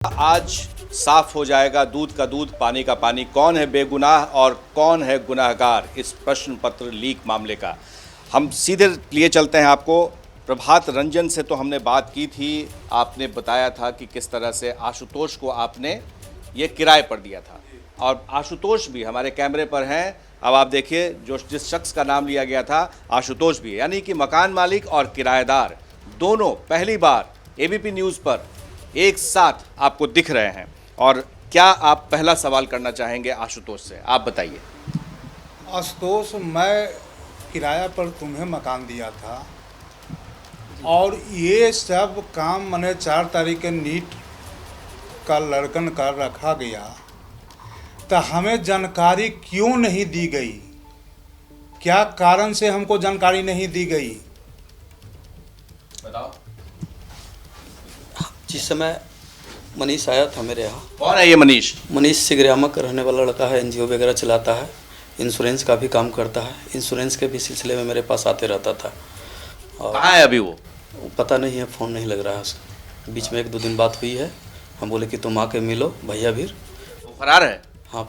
आज साफ हो जाएगा दूध का दूध पानी का पानी। कौन है बेगुनाह और कौन है गुनाहगार इस प्रश्न पत्र लीक मामले का। हम सीधे लिए चलते हैं आपको। प्रभात रंजन से तो हमने बात की थी, आपने बताया था कि किस तरह से आशुतोष को आपने ये किराए पर दिया था और आशुतोष भी हमारे कैमरे पर हैं। अब आप देखिए जो जिस शख्स का नाम लिया गया था आशुतोष भी, यानी कि मकान मालिक और किराएदार दोनों पहली बार एबीपी न्यूज़ पर एक साथ आपको दिख रहे हैं। और क्या आप पहला सवाल करना चाहेंगे आशुतोष से, आप बताइए। आशुतोष, मैं किराया पर तुम्हें मकान दिया था और ये सब काम मैंने 4 तारीख के नीट का लड़कन कर रखा गया, तो हमें जानकारी क्यों नहीं दी गई? क्या कारण से हमको जानकारी नहीं दी गई? बताओ। जिस समय मनीष आया था मेरे यहाँ। कौन है ये मनीष? मनीष सिगरियामा का रहने वाला लड़का है, एनजीओ वगैरह चलाता है, इंश्योरेंस का भी काम करता है। इंश्योरेंस के भी सिलसिले में मेरे पास आते रहता था। और कहाँ है अभी वो? पता नहीं है, फ़ोन नहीं लग रहा है उसका। बीच में 1-2 दिन बात हुई है, हम बोले कि तुम आके मिलो भैया भी। वो फरार है? हाँ,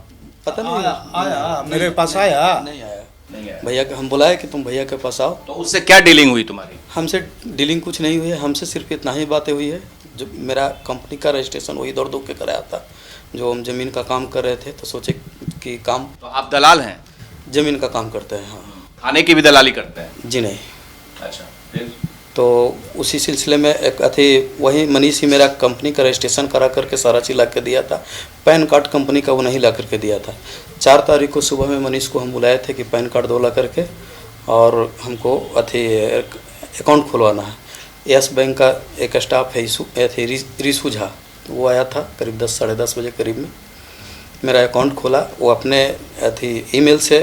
पता नहीं आया मेरे पास आया नहीं आया भैया के। हम बुलाए कि तुम भैया के पास आओ। तो उससे क्या डीलिंग हुई तुम्हारी? हमसे डीलिंग कुछ नहीं हुई है, हमसे सिर्फ इतना ही बातें हुई है। जो मेरा कंपनी का रजिस्ट्रेशन वही दौड़ के कराया था। जो हम ज़मीन का काम कर रहे थे तो सोचे कि काम। तो आप दलाल हैं? ज़मीन का काम करते हैं। हाँ। थाने की भी दलाली करते हैं? जी नहीं। अच्छा, फिर? तो उसी सिलसिले में एक वही मनीष ही मेरा कंपनी का रजिस्ट्रेशन करा करके सारा चीज़ ला के दिया था। पैन कार्ड कंपनी का वो नहीं ला करके दिया था। 4 तारीख को सुबह में मनीष को हम बुलाए थे कि पैन कार्ड दो ला करके और हमको अकाउंट खुलवाना है। यस बैंक का एक स्टाफ है रिसू झा, वो आया था करीब 10 साढ़े 10 बजे करीब में। मेरा अकाउंट खोला, वो अपने ईमेल से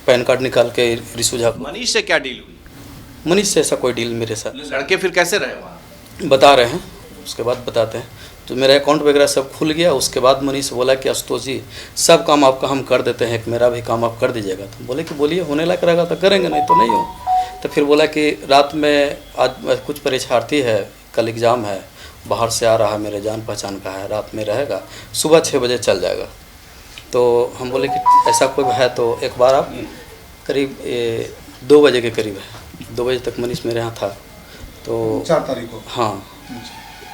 पैन कार्ड निकाल के रिसू झा। मनीष से क्या डील हुई? मनीष से ऐसा कोई डील मेरे साथ। लड़के फिर कैसे रहे वहाँ? बता रहे हैं, उसके बाद बताते हैं। तो मेरा अकाउंट वगैरह सब खुल गया। उसके बाद मनीष बोला कि आशुतोष जी सब काम आपका हम कर देते हैं, मेरा भी काम आप कर दीजिएगा। तो बोले कि बोलिए, होने लायक रहेगा तो करेंगे, नहीं तो नहीं हो। तो फिर बोला कि रात में आज कुछ परीक्षार्थी है, कल एग्ज़ाम है, बाहर से आ रहा है, मेरे जान पहचान का है, रात में रहेगा, सुबह 6 बजे चल जाएगा। तो हम बोले कि ऐसा कोई है तो एक बार आप करीब 2 बजे के करीब है, 2 बजे तक मनीष मेरे यहाँ था। तो 4 तारीख को, हाँ,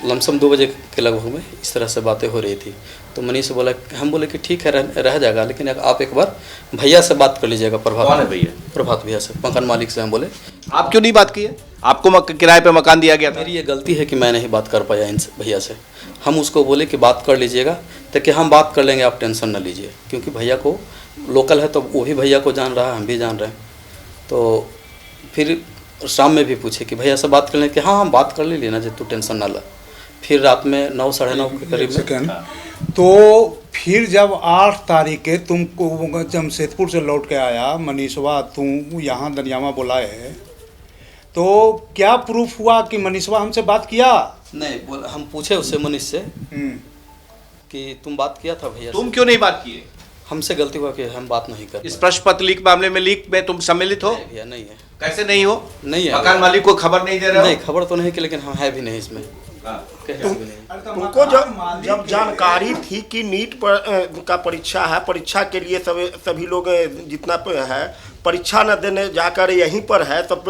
लमसम 2 बजे के लगभग में इस तरह से बातें हो रही थी। तो मनीष से बोला, हम बोले कि ठीक है रह जाएगा, लेकिन आप एक बार भैया से बात कर लीजिएगा। प्रभात भैया? प्रभात भैया से, मकान मालिक से। हम बोले आप क्यों नहीं बात की है? आपको किराए पे मकान दिया गया था? मेरी ये गलती है कि मैं नहीं बात कर पाया इनसे, भैया से। हम उसको बोले कि बात कर लीजिएगा, ताकि हम बात कर लेंगे, आप टेंशन न लीजिए। क्योंकि भैया को लोकल है तो वो भी भैया को जान रहा है, हम भी जान रहे हैं। तो फिर शाम में भी पूछे कि भैया से बात कर लें, कि हाँ हम बात कर लेना जी, तू टेंशन ना ला। फिर रात में 9 साढ़े 9 के करीब में। तो फिर जब 8 तारीख के तुमको जमशेदपुर से लौट के आया मनीषवा, तुम यहाँ दनियामा बुलाए, तो क्या प्रूफ हुआ कि मनीषवा हमसे बात किया? नहीं, हम पूछे उससे मनीष से कि तुम बात किया था भैया से? तुम क्यों नहीं बात किए? हमसे गलती हुआ कि हम बात नहीं कर। इस प्रश्न पत्र लीक मामले में लीक में तुम सम्मिलित हो? भैया नहीं है। कैसे नहीं हो? नहीं है। मकान मालिक को खबर नहीं दे रहे हो? नहीं, खबर तो नहीं कि, लेकिन हम है भी नहीं इसमें। तुमको जब जानकारी थी कि नीट पर का परीक्षा है, परीक्षा के लिए सभी लोग जितना है परीक्षा न देने जाकर यहीं पर है, तब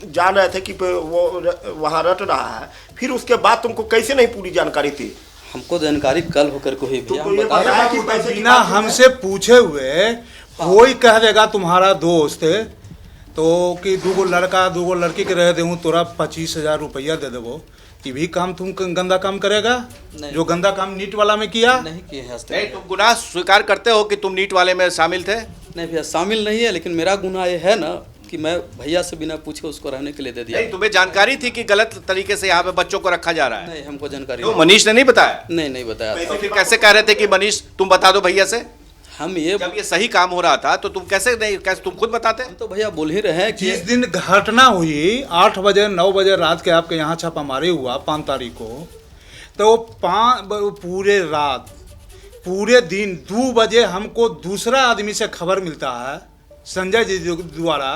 जान रहे थे कि वो वहाँ रट रहा है, फिर उसके बाद तुमको कैसे नहीं पूरी जानकारी थी? हमको जानकारी कल होकर को ही भैया हम बता बताया कि पैसे बिना हमसे पूछे हुए कोई कह देगा तुम्हारा दोस्त तो कि 2 लड़का 2 लड़की के रह दूँ, तोरा 25,000 रुपया दे देवो, ये भी काम तुम गंदा काम करेगा? जो गंदा काम नीट वाला में किया नहीं किए हैं। नहीं, तुम गुनाह स्वीकार करते हो कि तुम नीट वाले में शामिल थे? नहीं भैया, शामिल नहीं है, लेकिन मेरा गुनाह ये है ना कि मैं भैया से बिना पूछे उसको रहने के लिए दे दिया। नहीं, तुम्हें जानकारी थी कि गलत तरीके से यहाँ पे बच्चों को रखा जा रहा है? नहीं, हमको जानकारी तो मनीष ने नहीं बताया? नहीं बताया। तो फिर कैसे कह रहे थे कि मनीष तुम बता दो भैया से? हम ये जब ये सही काम हो रहा था तो तुम कैसे तुम खुद बताते? हम तो भैया बोल ही रहे हैं कि जिस दिन घटना हुई 8 बजे 9 बजे रात के आपके यहाँ छापामारी हुआ 5 तारीख को, तो पूरे रात पूरे दिन 2 बजे हमको दूसरा आदमी से खबर मिलता है, संजय जी द्वारा,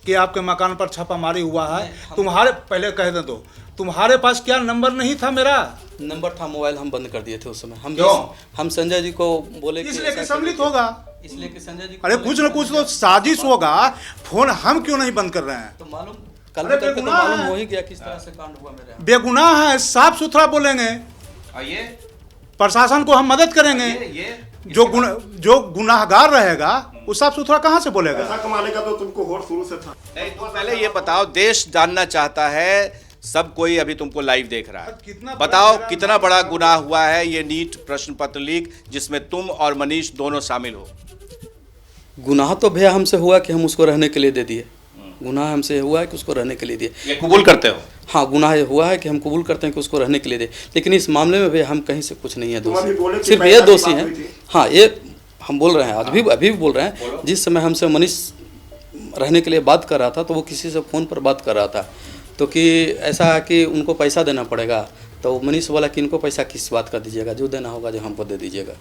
कि आपके मकान पर छापामारी हुआ है। तुम्हारे पहले कह दे दो, तुम्हारे पास क्या नंबर नहीं था मेरा? नंबर था, मोबाइल हम बंद कर दिए थे उस समय। क्यों? हम संजय जी को बोले कि इसलिए कि ऐसा सम्मिलित होगा। इसलिए कि संजय जी को अरे बोले कुछ न कुछ तो साजिश होगा। फोन हम क्यों नहीं बंद कर रहे हैं? तो मालूम कल अरे तक तो बेगुनाह मालूम है। हो ही गया किस तरह से कांड हुआ मेरे यहाँ। बेगुनाह है, साफ सुथरा बोलेंगे, ये प्रशासन को हम मदद करेंगे। जो गुनाहगार रहेगा वो साफ सुथरा कहाँ से बोलेगा? पैसा कमाने का तो तुमको होड़ शुरू से था। नहीं, तो पहले ये बताओ, देश जानना चाहता है, सब कोई अभी तुमको लाइव देख रहा कितना है, बड़ा बताओ मेरा कितना बड़ा गुनाह हुआ है ये नीट प्रश्न पत्र लीक, जिसमें तुम और मनीष दोनों शामिल हो? गुनाह तो भैया हमसे हुआ कि हम उसको रहने के लिए दे दिए। गुनाह हमसे हुआ है कि उसको रहने के लिए दिए। ये कबूल करते हो? हाँ, गुनाह ये हुआ है कि हम कबूल करते हैं कि उसको रहने के लिए दे, लेकिन इस मामले में भैया हम कहीं से कुछ नहीं है तुम अभी बोले दोषी, कि सिर्फ पैसा ये की दोषी बात हैं। हुई थी। हाँ, ये हम बोल रहे हैं, अभी भी बोल रहे हैं। जिस समय हमसे मनीष रहने के लिए बात कर रहा था तो वो किसी से फ़ोन पर बात कर रहा था, तो कि ऐसा है कि उनको पैसा देना पड़ेगा। तो मनीष बोला कि इनको पैसा किस बात का दीजिएगा, जो देना होगा जो हमको दे दीजिएगा।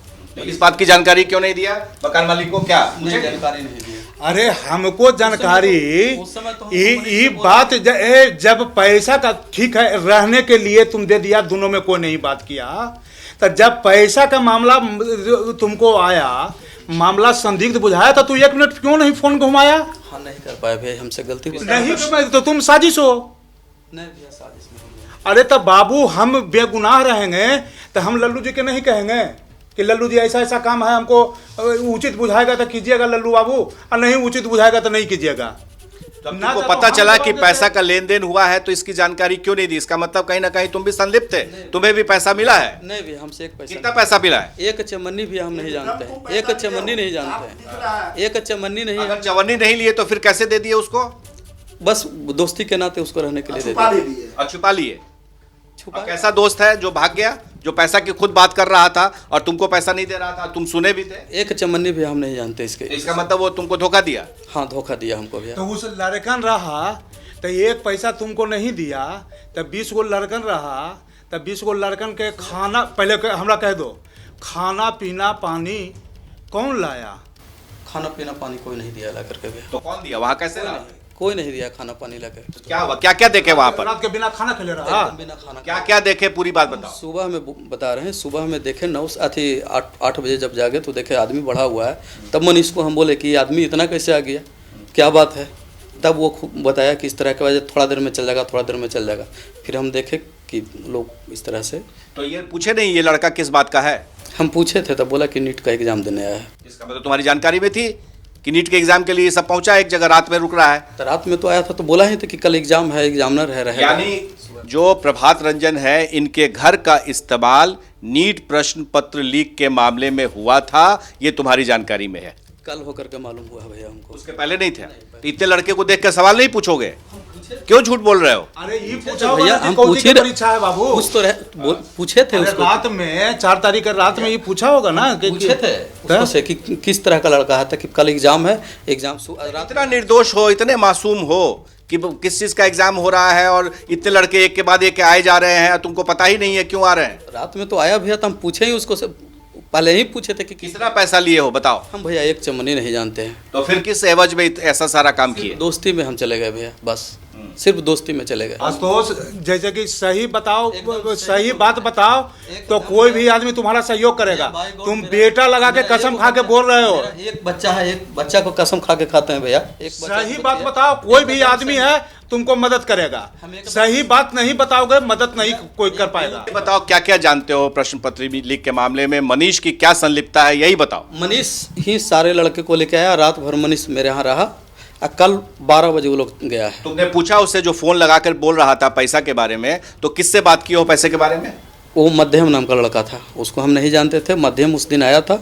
इस बात की जानकारी क्यों नहीं दिया मकान मालिक को? क्या मुझे जानकारी नहीं दी। अरे हमको जानकारी, उस समय तो हम ये बात जब पैसा का ठीक है, रहने के लिए तुम दे दिया, दोनों में कोई नहीं बात किया। तो जब पैसा का मामला तुमको आया, मामला संदिग्ध बुझाया, तो तू 1 मिनट क्यों नहीं फोन घुमाया? हाँ, नहीं कर पाए भैया, हमसे गलती हो गई। नहीं तो तुम साजिश हो। नहीं भैया, साजिश में हम नहीं। अरे तो बाबू, हम बेगुनाह रहेंगे तो हम लल्लू जी के नहीं कहेंगे कि लल्लू जी ऐसा ऐसा काम है, हमको उचित बुझाएगा तो कीजिएगा लल्लू बाबू, और नहीं उचित बुझाएगा तो नहीं कीजिएगा। तुमको पता चला कि पैसा का लेन देन हुआ है तो इसकी जानकारी क्यों नहीं दी? इसका मतलब कहीं ना कहीं तुम भी संलिप्त थे, तुम्हें भी पैसा मिला है। नहीं भैया, हमसे एक पैसा कितना पैसा मिला है? एक चमन्नी भी हम नहीं जानते हैं। एक चमन्नी नहीं जानते हैं। एक चमन्नी नहीं। अगर चवन्नी नहीं लिए तो फिर कैसे दे दिए उसको? बस दोस्ती के नाते उसको रहने के लिए दे छुपा दिया। दे दिए। और छुपा लिए? छुपा और कैसा दोस्त है जो भाग गया, जो पैसा की खुद बात कर रहा था और तुमको पैसा नहीं दे रहा था, तुम सुने भी थे? एक चमन्नी भी हम नहीं जानते इसके। इसका मतलब वो तुमको धोखा दिया? हाँ, धोखा दिया हमको भैया। तो उस लड़कन रहा तो एक पैसा तुमको नहीं दिया, तो 20 गो लड़कन रहा, तो 20 गो लड़कन के खाना, पहले हमरा कह दो, खाना पीना पानी कौन लाया? खाना पीना पानी कोई नहीं दिया ला करके भैया। तो कौन दिया? वहाँ कैसे रहा? कोई नहीं दिया खाना पानी ला कर। क्या हुआ? क्या क्या देखे वहाँ पर? रात के बिना खाना खेले रहा। एकदम बिना खाना। क्या क्या देखे, पूरी बात बताओ। सुबह में बता रहे हैं, सुबह में देखे 8 बजे जब जागे तो देखे आदमी बढ़ा हुआ है। तब मनीष को हम बोले कि ये आदमी इतना कैसे आ गया, क्या बात है? तब वो खूब बताया कि इस तरह के वजह, थोड़ा देर में चल जाएगा, थोड़ा देर में चल जाएगा। फिर हम देखे कि लोग इस तरह से। तो ये पूछे नहीं ये लड़का किस बात का है? हम पूछे थे तब बोला कि नीट का एग्जाम देने आया है। इसका मतलब तुम्हारी जानकारी में थी कि नीट के एग्जाम के लिए सब पहुंचा, एक जगह रात में रुक रहा है? तो रात में तो आया था तो बोला ही था कि कल एग्जाम है, एग्जामिनर है रहेगा। यानी जो प्रभात रंजन है, इनके घर का इस्तेमाल नीट प्रश्न पत्र लीक के मामले में हुआ था, ये तुम्हारी जानकारी में है? कल होकर के मालूम हुआ भैया हमको। उसके पहले नहीं थे? तो इतने लड़के को देख कर सवाल नहीं पूछोगे? क्यों झूठ बोल रहे हो? अरे ये पूछा तो भैया, हम कौन पूछे सी परीक्षा है बाबू? कुछ तो पूछे थे अरे उसको। रात में 4 तारीख का रात में ये पूछा होगा ना कि पूछे थे उसको से कि किस तरह का लड़का है, कि कल एग्जाम है, एग्जाम रात इतना निर्दोष हो, इतने मासूम हो कि किस चीज का एग्जाम हो रहा है और इतने लड़के एक के बाद एक आए जा रहे हैं, तुमको पता ही नहीं है क्यों आ रहे हैं? रात में तो आया भैया, तो हम पूछे ही उसको से, पहले ही पूछे थे कि कितना पैसा लिए हो बताओ? हम भैया एक चमनी नहीं जानते हैं। तो फिर किस एवज में ऐसा सारा काम किए? दोस्ती में हम चले गए भैया, बस सिर्फ दोस्ती में चले गए। आशुतोष, जैसे कि सही बताओ, एकदम सही बात बताओ तो कोई भी आदमी तुम्हारा सहयोग करेगा। तुम बेटा लगा के कसम खा के बोल रहे हो। एक बच्चा है, एक बच्चा को कसम खा के खाते हैं भैया। एक बच्चा सही बात बताओ, कोई भी आदमी है तुमको मदद करेगा। सही बात नहीं बताओगे, मदद नहीं कोई कर पाएगा। बताओ क्या क्या जानते हो प्रश्न पत्र लीक के मामले में? मनीष की क्या संलिप्तता है, यही बताओ। मनीष ही सारे लड़के को लेके आया, रात भर मनीष मेरे यहाँ रहा, कल 12 बजे वो लोग गया है। तुमने पूछा उससे जो फोन लगाकर बोल रहा था पैसा के बारे में, तो किससे बात की हो पैसे के बारे में? वो मध्यम नाम का लड़का था, उसको हम नहीं जानते थे। मध्यम उस दिन आया था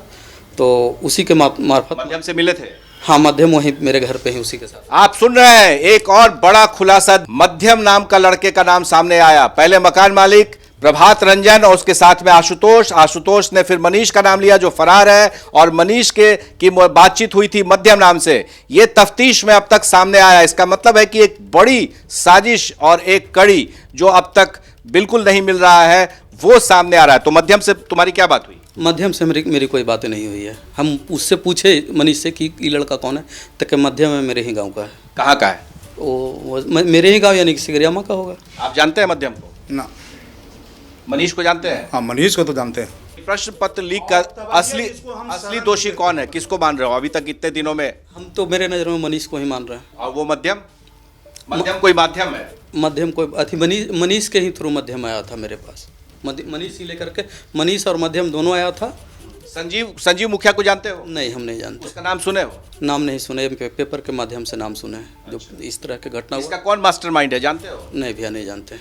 तो उसी के मार्फत। मध्यम से मिले थे? हाँ, मध्यम वहीं मेरे घर पे ही उसी के साथ। आप सुन रहे हैं, एक और बड़ा खुलासा मध्यम नाम का लड़के का नाम सामने आया। पहले मकान मालिक प्रभात रंजन और उसके साथ में आशुतोष ने फिर मनीष का नाम लिया जो फरार है, और मनीष की बातचीत हुई थी मध्यम नाम से। ये तफ्तीश में अब तक सामने आया। इसका मतलब है कि एक बड़ी साजिश और एक कड़ी जो अब तक बिल्कुल नहीं मिल रहा है वो सामने आ रहा है। तो मध्यम से तुम्हारी क्या बात हुई? मध्यम से मेरी कोई बातें नहीं हुई है। हम उससे पूछे मनीष से कि ये लड़का कौन है, तो कि मध्यम है, मेरे ही गाँव का है। कहाँ का है? मेरे ही गांव यानी कि सिगरियामा का होगा। आप जानते हैं मध्यम को? ना। मनीष को जानते हैं? हाँ, मनीष को तो जानते हैं। प्रश्न पत्र लीक का असली दोषी कौन है? किसको मान रहे हो अभी तक इतने दिनों में? हम तो मेरे नज़र में मनीष को ही मान रहे हैं। और वो मध्यम कोई माध्यम है? मध्यम कोई अति मनीष के ही थ्रू मध्यम आया था मेरे पास। मनीष ही लेकर के, मनीष और मध्यम दोनों आया था। संजीव मुखिया को जानते हो? नहीं, हम नहीं जानते। उसका नाम सुने हो? नाम नहीं सुने, पेपर के माध्यम से नाम सुने हैं। जो इस तरह के घटना इसका कौन मास्टरमाइंड है जानते हो? नहीं भैया, नहीं जानते।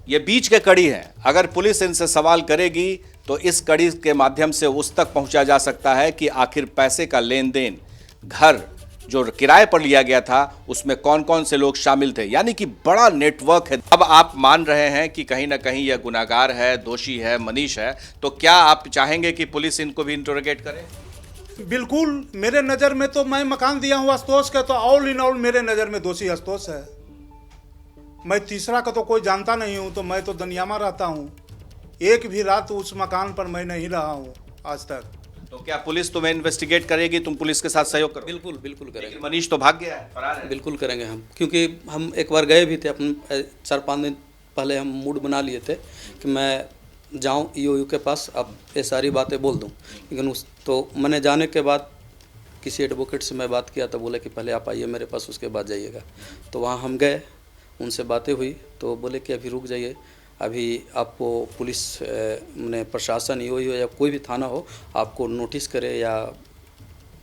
ये बीच के कड़ी है। अगर पुलिस इनसे सवाल करेगी तो इस कड़ी के माध्यम से उस तक पहुंचा जा सकता है कि आखिर पैसे का लेन देन, घर जो किराए पर लिया गया था उसमें कौन कौन से लोग शामिल थे, यानी कि बड़ा नेटवर्क है। अब आप मान रहे हैं कि कहीं ना कहीं यह गुनाहगार है, दोषी है, मनीष है, तो क्या आप चाहेंगे कि पुलिस इनको भी इंटरोगेट करे? बिल्कुल, मेरे नज़र में तो मैं मकान दिया हूँ आशुतोष का, तो ऑल इन ऑल मेरे नज़र में दोषी आशुतोष है। मैं तीसरा का तो कोई जानता नहीं हूँ, तो मैं तो दुनिया में रहता हूँ। एक भी रात उस मकान पर मैं नहीं रहा हूँ आज तक। तो क्या पुलिस तुम्हें इन्वेस्टिगेट करेगी? तुम पुलिस के साथ सहयोग करो? बिल्कुल करेंगे। लेकिन मनीष तो भाग गया है, फरार है। बिल्कुल करेंगे हम, क्योंकि हम एक बार गए भी थे। अपन 4-5 दिन पहले हम मूड बना लिए थे कि मैं जाऊं ईओयू के पास, अब ये सारी बातें बोल दूं। लेकिन तो मैंने जाने के बाद किसी एडवोकेट से मैं बात किया तो बोले कि पहले आप आइए मेरे पास, उसके बाद जाइएगा। तो वहाँ हम गए, उनसे बातें हुई तो बोले कि अभी रुक जाइए, अभी आपको पुलिस ने प्रशासन ईओयू या कोई भी थाना हो आपको नोटिस करे या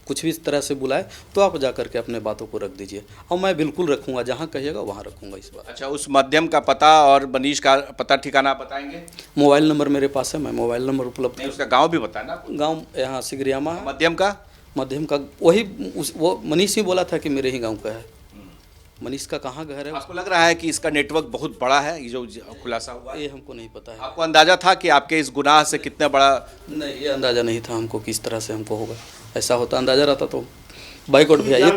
कुछ भी इस तरह से बुलाए तो आप जा करके अपने बातों को रख दीजिए। और मैं बिल्कुल रखूँगा, जहाँ कहिएगा वहाँ रखूँगा इस बार। अच्छा, उस मध्यम का पता और मनीष का पता ठिकाना बताएंगे? मोबाइल नंबर मेरे पास है, मैं मोबाइल नंबर उपलब्ध। नहीं, उसका गांव भी बताना। गांव यहाँ सिगरियामा है। मध्यम का वही वो मनीष ही बोला था कि मेरे ही गांव का है। मनीष का कहाँ घर है? आपको लग रहा है कि इसका नेटवर्क बहुत बड़ा है, ये जो खुलासा हुआ है? ये हमको नहीं पता है। आपको अंदाजा था कि आपके इस गुनाह से कितना बड़ा? नहीं, ये अंदाजा नहीं था हमको किस तरह से हमको होगा। ऐसा होता अंदाजा रहता तो बाइकआउट भी आइए।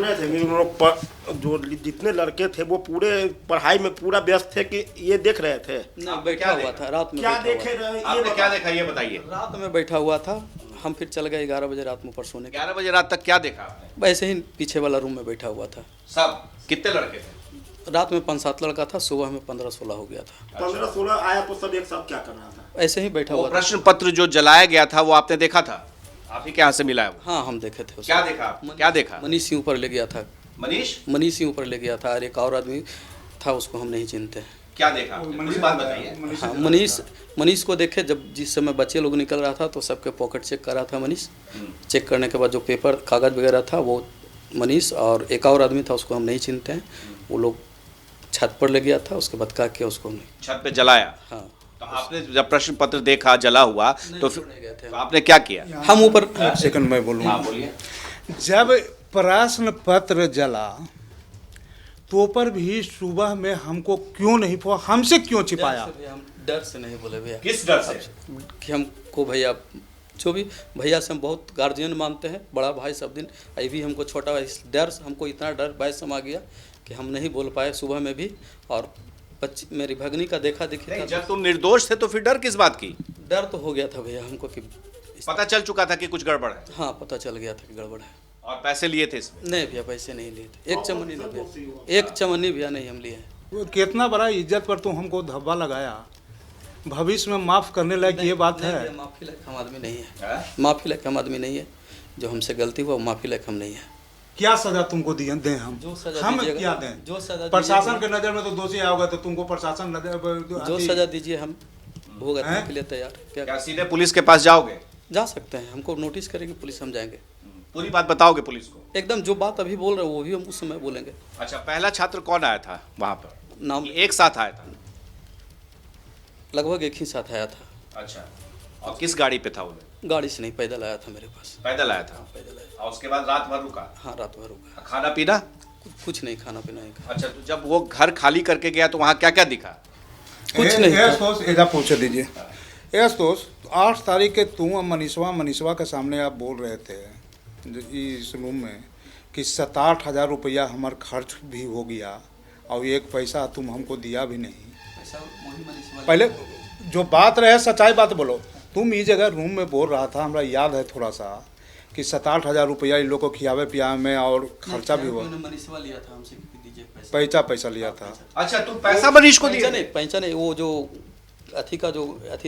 जो जितने लड़के थे वो पूरे पढ़ाई में पूरा व्यस्त थे कि ये देख रहे थे? बैठा हुआ था रात में। क्या देखे रहे? आपने क्या देखा ये बताइए। रात में बैठा हुआ था, हम फिर चल गए 11 बजे रात में पर सोने। 11 बजे रात तक क्या देखा आपने? वैसे ही पीछे वाला रूम में बैठा हुआ था। सब कितने लड़के थे? रात में 5-7 लड़का था, सुबह में 15-16 हो गया था। 15-16 आया तो सब एक साथ क्या कर रहा था? ऐसे ही बैठा हुआ था। प्रश्न पत्र जो जलाया गया था वो आपने देखा था? आप ही के यहाँ से मिला है वो? हाँ, हम देखे थे। क्या देखा आपने? क्या देखा? मनीष ही ऊपर ले गया था। मनीष ही ऊपर ले गया था और एक और आदमी था, उसको हम नहीं चिनते। क्या देखा आपने? पूरी बात बताइए। हाँ, मनीष को देखे जब जिस समय बच्चे लोग निकल रहा था तो सबके पॉकेट चेक कर रहा था मनीष। चेक करने के बाद जो पेपर कागज़ वगैरह था वो मनीष, और एक और आदमी था उसको हम नहीं चिनते हैं। वो लोग छत पर ले गया था, उसके बाद क्या किया उसको हमने छत पे जलाया। हाँ, तो आपने जब प्रश्न पत्र देखा जला हुआ तो फिर तो आपने क्या किया? हम ऊपर। एक सेकंड मैं बोलूँ। हाँ, बोलिए। जब प्रश्न पत्र जला तो पर भी सुबह में हमको क्यों नहीं हमसे क्यों छिपाया? हम डर से नहीं बोले भैया। किस डर से? कि हमको भैया जो भी भैया से हम बहुत गार्जियन मानते हैं, बड़ा भाई सब दिन। अभी भी हमको छोटा भाई, इस डर से हमको इतना डर भय समा गया कि हम नहीं बोल पाए सुबह में भी। और मेरी भगनी का देखा देखी था। जब तुम निर्दोष थे तो फिर डर किस बात की? डर तो हो गया था भैया हमको कि पता चल चुका था कि कुछ गड़बड़ है। हाँ, पता चल गया था कि गड़बड़ है। और पैसे लिए थे इसमें? नहीं भैया, पैसे नहीं लिए थे। एक चमनी नहीं भैया, एक चमनी भैया नहीं हम लिए हैं। कितना बड़ा इज्जत पर तुम हमको धब्बा लगाया। भविष्य में माफ़ करने लायक ये बात है? माफ़ी लायक हम आदमी नहीं है। माफ़ी लायक हम आदमी नहीं है। जो हमसे गलती हुआ वो माफ़ी लायक हम नहीं है। क्या सजा तुमको दें हम? जो सजा हम दीजिएगा, क्या दें? जो सजा प्रशासन के नज़र में तो दोषी आओगे तो तुमको प्रशासन जो सजा दीजिए हम भुगतने के लिए तैयार। क्या सीधे पुलिस के पास जाओगे? जा सकते हैं, हमको नोटिस करेगी पुलिस, हम जाएंगे। पूरी बात बताओगे पुलिस को? एकदम जो बात अभी बोल रहे हो वो भी हम उस समय बोलेंगे। अच्छा, पहला छात्र कौन आया था वहाँ पर? नाम एक साथ आया था? लगभग एक ही साथ आया था। अच्छा, और किस गाड़ी पे था वो? गाड़ी से नहीं, पैदल आया था मेरे पास। पैदल आया था? पैदल आया। और उसके बाद रात भर रुका? हाँ, रात भर रुका। खाना पीना? कुछ नहीं, खाना पीना नहीं खाया। अच्छा, तो जब वो घर खाली करके गया तो वहाँ क्या क्या दिखा? कुछ नहीं। ऐसा पूछ दीजिए। 8 तारीख के तुम मनीषवा के सामने आप बोल रहे थे इस रूम में कि 67,000 रुपया हमार खर्च भी हो गया और 1 पैसा तुम हमको दिया भी नहीं। पहले जो बात रहे सच्चाई बात बोलो। तुम इस जगह रूम में बोल रहा था, हमरा याद है थोड़ा सा, कि 67,000 रुपया इन लोग को खियावे पियावे में और खर्चा भी हुआ। मनीषवा लिया था हमसे कि पैसा लिया था। अच्छा, तुम पैसा मनीष को दिया? पैसा नहीं, वो जो अथी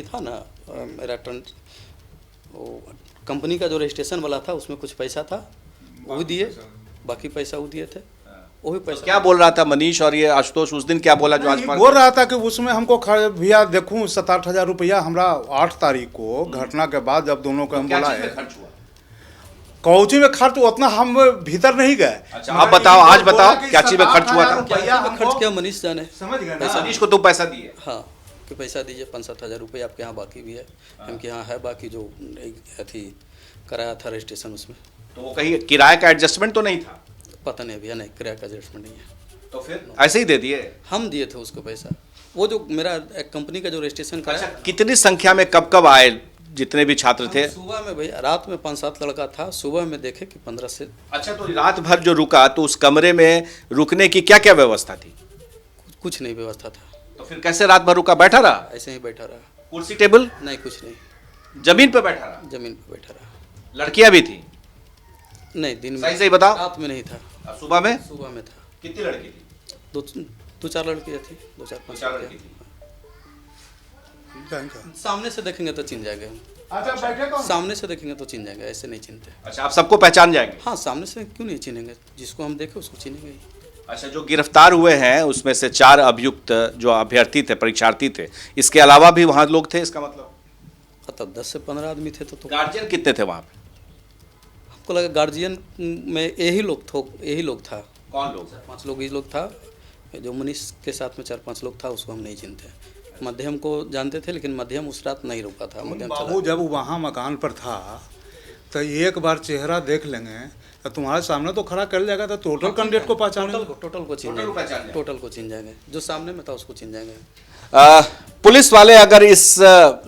था ना, मेरा वो कंपनी का जो रजिस्ट्रेशन वाला था उसमें कुछ पैसा था, वो भी दिए, बाकी पैसा वो दिए थे, वो भी पैसा। क्या बोल रहा था मनीष और ये आशुतोष उस दिन, क्या बोला जो आज बोल रहा था कि उसमें हमको भैया देखूं 7-8 हज़ार रुपया हमरा 8 तारीख को घटना के बाद जब दोनों को हम बोला है कौची में खर्च, उतना हम भीतर नहीं गए। अच्छा, आप बताओ, आज बताओ क्या चीज में खर्च हुआ था? खर्च किया मनीष जाने, समझ गए पैसा मनीष को तुम पैसा दिए? हाँ, कि पैसा दीजिए 5-7 हज़ार रुपये आपके यहाँ बाकी भी है, हमके यहाँ है बाकी, जो अथी कराया था रजिस्ट्रेशन उसमें। तो वो कहीं किराए का एडजस्टमेंट तो नहीं था? पता नहीं भैया, नहीं किराया का एडजस्टमेंट नहीं है। तो फिर ऐसे ही दे दिए? हम दिए थे उसको पैसा, वो जो मेरा कंपनी का जो रजिस्ट्रेशन कराया। अच्छा, कितनी संख्या में कब आए जितने भी छात्र थे? सुबह में भैया, रात में 5-7 लड़का था, सुबह में देखे कि 15 से। अच्छा, तो रात भर जो रुका तो उस कमरे में रुकने की क्या क्या व्यवस्था थी? कुछ नहीं व्यवस्था था। तो फिर कैसे रात भर रुका? बैठा रहा? ऐसे ही बैठा रहा। कुर्सी टेबल नहीं, कुछ नहीं, जमीन पे बैठा रहा? जमीन पर बैठा रहा। लड़कियां भी थी? नहीं, दिन में। सही सही बताओ। रात में नहीं था, और सुबह में? सुबह में था। कितनी लड़की थी? 2-4 लड़कियाँ थी, 2-4-5 लड़की थी। सामने से देखेंगे तो चिन जाएंगे। अच्छा, बैठे कौन? सामने से देखेंगे तो चिन जाएंगे, ऐसे नहीं चिनते। अच्छा, आप सबको पहचान जाएंगे? हाँ, सामने से क्यों नहीं चिनेंगे, जिसको हम देखे उसको चिनेंगे ही। अच्छा, जो गिरफ्तार हुए हैं उसमें से 4 अभियुक्त जो अभ्यर्थी थे, परीक्षार्थी थे, इसके अलावा भी वहां लोग थे, इसका मतलब? तब 10 से 15 आदमी थे। तो गार्जियन कितने थे वहां पे? हमको लगा गार्जियन में यही लोग था। कौन लोग? 4-5 लोग ही लोग था। जो मनीष के साथ में 4-5 लोग था, उसको हम नहीं चिनते। मध्यम को जानते थे, लेकिन मध्यम उस रात नहीं रुका था। मध्यम बाबू जब वहाँ मकान पर था तो एक बार चेहरा देख लेंगे तो तुम्हारे सामने तो खड़ा कर जाएगा, तो टोटल कैंडिडेट को पहचान, टोटल को चिन जाएंगे, टोटल को चिन जाएंगे, जो सामने में था उसको चिन जाएंगे। पुलिस वाले अगर इस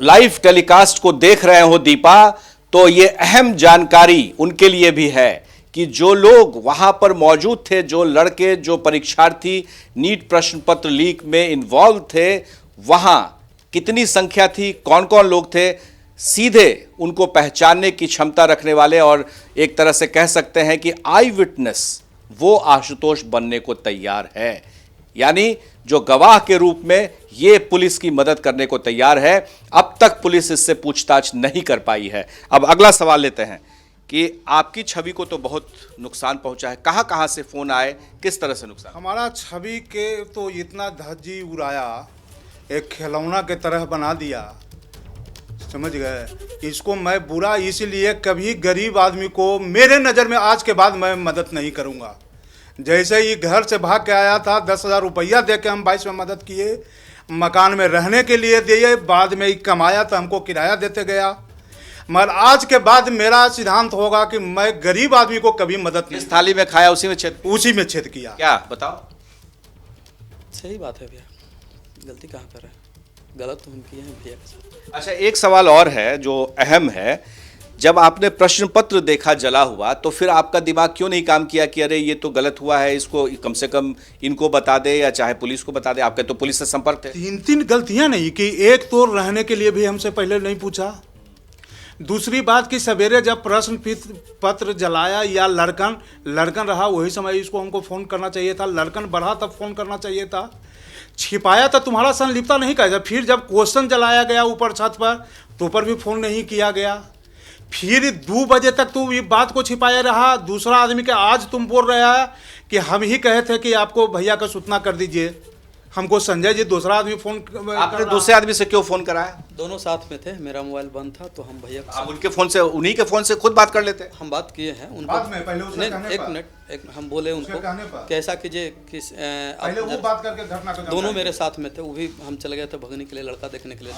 लाइव टेलीकास्ट को देख रहे हो दीपा, तो ये अहम जानकारी उनके लिए भी है कि जो लोग वहां पर मौजूद थे, जो लड़के, जो परीक्षार्थी नीट प्रश्न पत्र लीक में इन्वॉल्व थे, वहां कितनी संख्या थी, कौन कौन लोग थे, सीधे उनको पहचानने की क्षमता रखने वाले, और एक तरह से कह सकते हैं कि आई विटनेस वो आशुतोष बनने को तैयार है। यानी जो गवाह के रूप में ये पुलिस की मदद करने को तैयार है। अब तक पुलिस इससे पूछताछ नहीं कर पाई है। अब अगला सवाल लेते हैं कि आपकी छवि को तो बहुत नुकसान पहुंचा है, कहां कहां से फोन आए, किस तरह से नुकसान? हमारा छवि के तो इतना धज्जी उड़ाया, एक खिलौना के तरह बना दिया, समझ गए। इसको मैं बुरा इसलिए, कभी गरीब आदमी को मेरे नज़र में आज के बाद मैं मदद नहीं करूंगा। जैसे ही घर से भाग के आया था, 10,000 रुपया दे के हम 22 में मदद किए, मकान में रहने के लिए दिए, बाद में ही कमाया तो हमको किराया देते गया। मगर आज के बाद मेरा सिद्धांत होगा कि मैं गरीब आदमी को कभी मदद नहीं। इस थाली में खाया उसी में छेद किया। क्या बताओ? सही बात है भैया, गलती कहाँ पर है? गलत तो हम किए हैं भैया के साथ। अच्छा, एक सवाल और है जो अहम है। जब आपने प्रश्न पत्र देखा जला हुआ, तो फिर आपका दिमाग क्यों नहीं काम किया कि अरे ये तो गलत हुआ है, इसको कम से कम इनको बता दे या चाहे पुलिस को बता दे? आपके तो पुलिस से संपर्क थे। 3 गलतियां नहीं कि एक तो रहने के लिए भी हमसे पहले नहीं पूछा। दूसरी बात कि सवेरे जब प्रश्न पत्र जलाया या लड़कन रहा, वही समय इसको हमको फ़ोन करना चाहिए था। लड़कन बढ़ा तब फ़ोन करना चाहिए था। छिपाया तो तुम्हारा संलिप्तता नहीं कहा। फिर जब क्वेश्चन जलाया गया ऊपर छत पर, तो ऊपर भी फ़ोन नहीं किया गया। फिर 2 बजे तक तू ये बात को छिपाया रहा। दूसरा आदमी के आज तुम बोल रहे हैं कि हम ही कहे थे कि आपको भैया का सूचना कर दीजिए। हमको संजय जी दूसरा आदमी फ़ोन, आपने दूसरे आदमी से क्यों फ़ोन कराया? दोनों साथ में थे, मेरा मोबाइल बंद था, तो हम भैया आप उनके फ़ोन से, उन्हीं के फ़ोन से खुद बात कर लेते? हम बात किए हैं उनको। बाद में पहले उसके कहने एक पर। मिनट, हम बोले उनको कि ऐसा कीजिए कि पहले वो बात करके घटना को दोनों मेरे साथ में थे। वो भी हम चले गए थे भगने के लिए, लड़का देखने के लिए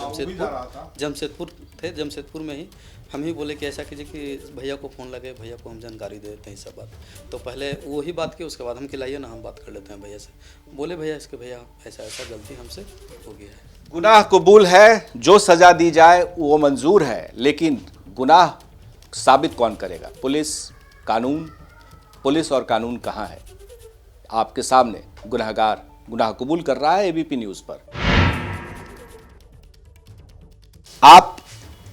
जमशेदपुर थे। जमशेदपुर में ही हम ही बोले कि ऐसा कीजिए कि भैया को फ़ोन लगे, भैया को हम जानकारी दे देते हैं सब बात। तो पहले वो ही बात की, उसके बाद हम खिलाइए ना, हम बात कर लेते हैं भैया से। बोले भैया इसके भैया ऐसा ऐसा गलती हमसे हो गया है। गुनाह कबूल है, जो सज़ा दी जाए वो मंजूर है, लेकिन गुनाह साबित कौन करेगा? पुलिस, कानून। पुलिस और कानून कहाँ है? आपके सामने गुनहगार गुनाह कबूल कर रहा है एबीपी न्यूज़ पर। आप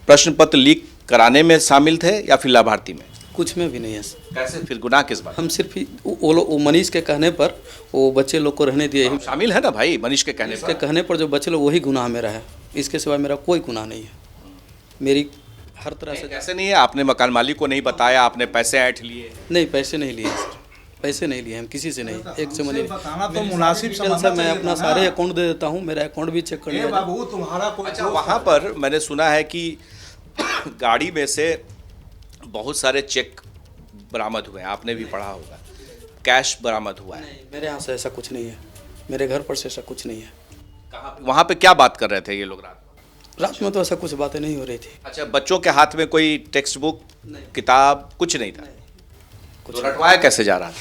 प्रश्न पत्र लीक कराने में शामिल थे या फिर लाभार्थी में? कुछ में भी नहीं है। कैसे फिर गुनाह किस बात? हम सिर्फ वो मनीष के कहने पर वो बच्चे लोग को रहने दिए। हम शामिल है ना भाई मनीष के कहने इसके पर। कहने पर जो बच्चे लोग वही गुनाह मेरा है, इसके सिवा मेरा कोई गुनाह नहीं है। मेरी हर तरह से ऐसे नहीं है आपने मकान मालिक को नहीं बताया, आपने पैसे ऐंठ लिए? नहीं, पैसे नहीं लिए सर, पैसे नहीं लिए हम किसी से नहीं। एक से मनी बताना तो मुनासिब सर, मैं अपना सारे अकाउंट दे देता हूँ, मेरा अकाउंट भी चेक कर लिया। बाबू तुम्हारा कोई अच्छा, वहाँ पर मैंने सुना है कि गाड़ी में से बहुत सारे चेक बरामद हुए हैं, आपने भी पढ़ा होगा, कैश बरामद हुआ है। मेरे यहाँ से ऐसा कुछ नहीं है, मेरे घर पर से ऐसा कुछ नहीं है। कहाँ वहाँ पे क्या बात कर रहे थे ये लोग रात में तो ऐसा कुछ बातें नहीं हो रही थी। अच्छा, बच्चों के हाथ में कोई टेक्स्ट बुक, किताब कुछ नहीं था? कुछ तो रटवाया कैसे जा रहा था?